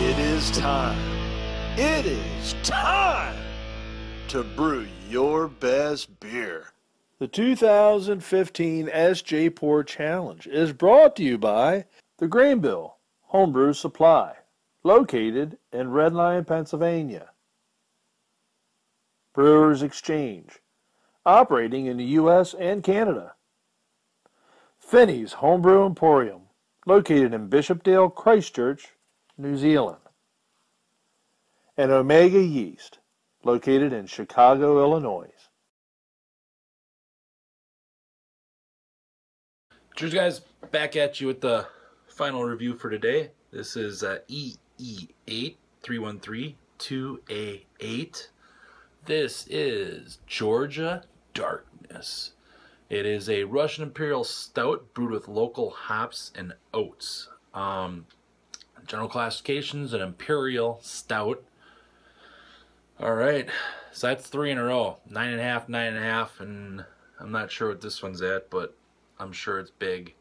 It is time. It is time to brew your best beer. The 2015 SJ Porr Challenge is brought to you by the Grainbill Homebrew Supply, located in Red Lion, Pennsylvania. Brewers Exchange, operating in the U.S. and Canada. Finney's Homebrew Emporium, located in Bishopdale, Christchurch, New Zealand. And Omega Yeast, located in Chicago, Illinois. Cheers, guys. Back at you with the final review for today. This is EE8-313-2A8. This is Georgia Darkness. It is a Russian Imperial Stout brewed with local hops and oats. General classifications, an Imperial Stout. Alright, so that's 3 in a row. 9.5, 9.5, and I'm not sure what this one's at, but I'm sure it's big.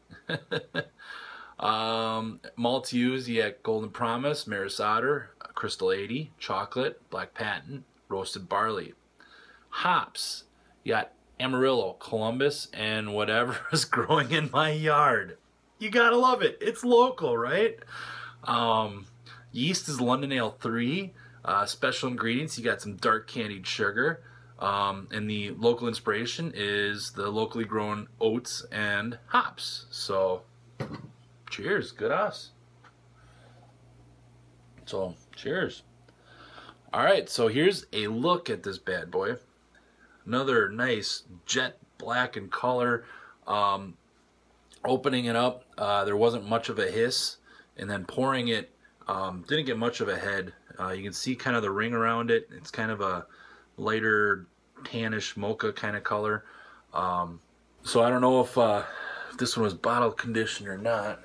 Malts used, you got Golden Promise, Maris Otter, Crystal 80, Chocolate, Black Patent, Roasted Barley. Hops, you got Amarillo, Columbus, and whatever is growing in my yard. You gotta love it. It's local, right? Yeast is London Ale 3. Special ingredients, you got some dark candied sugar. And the local inspiration is the locally grown oats and hops. So, cheers. Good us. So, cheers. Alright, so here's a look at this bad boy. Another nice jet black in color. Opening it up, there wasn't much of a hiss. And then pouring it, didn't get much of a head. You can see kind of the ring around it. It's kind of a lighter tannish mocha kind of color. So I don't know if this one was bottle conditioned or not.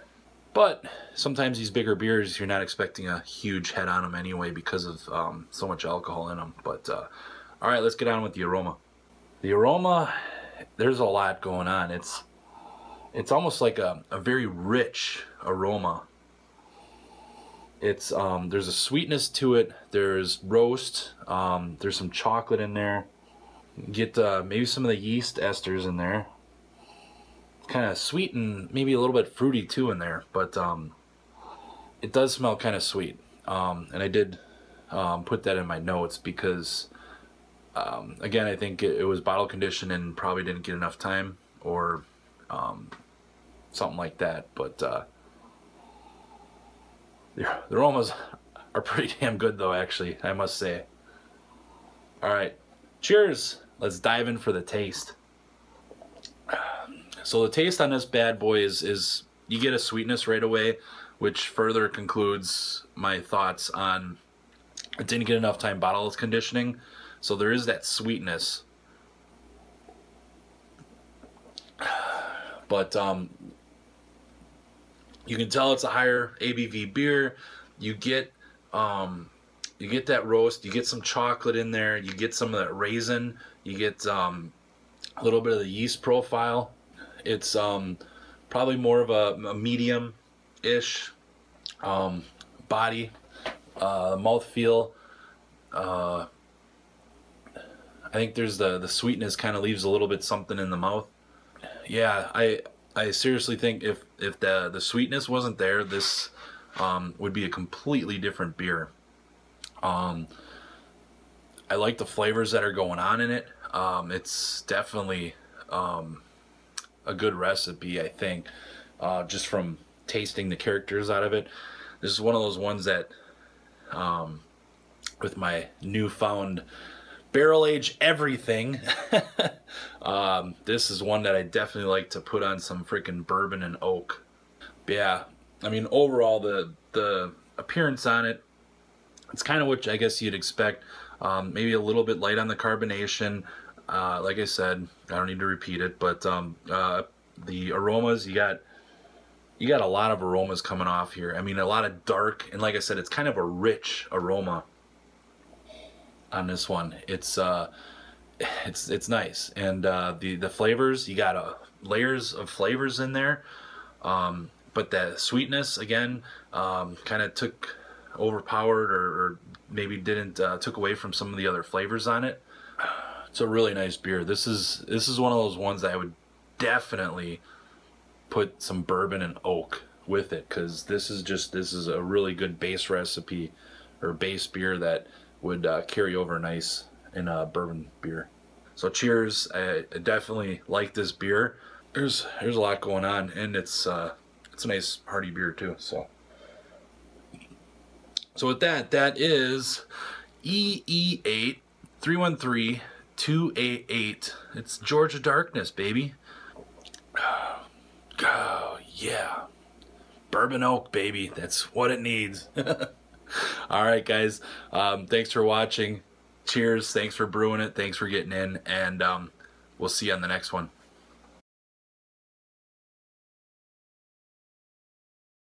But sometimes these bigger beers, you're not expecting a huge head on them anyway because of so much alcohol in them. But alright, let's get on with the aroma. The aroma, there's a lot going on. It's almost like a very rich aroma. It's there's a sweetness to it. There's roast. There's some chocolate in there. Get maybe some of the yeast esters in there. Kind of sweet and maybe a little bit fruity too in there. But it does smell kind of sweet. And I did put that in my notes because again, I think it was bottle conditioned and probably didn't get enough time or something like that. But the aromas are pretty damn good though, actually, I must say. Alright, cheers. Let's dive in for the taste. So the taste on this bad boy is you get a sweetness right away, which further concludes my thoughts on it didn't get enough time bottle conditioning. So there is that sweetness. But you can tell it's a higher ABV beer. You get that roast. You get some chocolate in there. You get some of that raisin. You get a little bit of the yeast profile. It's probably more of a medium-ish body, mouthfeel. I think there's the sweetness kind of leaves a little bit something in the mouth. Yeah, I seriously think if the sweetness wasn't there, this would be a completely different beer. I like the flavors that are going on in it. It's definitely a good recipe, I think, just from tasting the characters out of it. This is one of those ones that, with my newfound barrel age everything, this is one that I definitely like to put on some freaking bourbon and oak. But yeah, I mean, overall the appearance on it, it's kind of what I guess you'd expect. Maybe a little bit light on the carbonation. Like I said, I don't need to repeat it, but the aromas, you got a lot of aromas coming off here. I mean, a lot of dark, and like I said, it's kind of a rich aroma on this one. It's nice, and the flavors, you got layers of flavors in there, but that sweetness again kind of took overpowered or maybe didn't took away from some of the other flavors on it. It's a really nice beer. This is one of those ones that I would definitely put some bourbon and oak with it, because this is a really good base recipe or base beer that would carry over nice in a bourbon beer. So cheers. I definitely like this beer. There's a lot going on, and it's a nice hearty beer too. So with that is EE8-313-2A8. It's Georgia Darkness, baby. Oh, yeah. Bourbon oak, baby. That's what it needs. All right, guys. Thanks for watching. Cheers. Thanks for brewing it. Thanks for getting in. And we'll see you on the next one.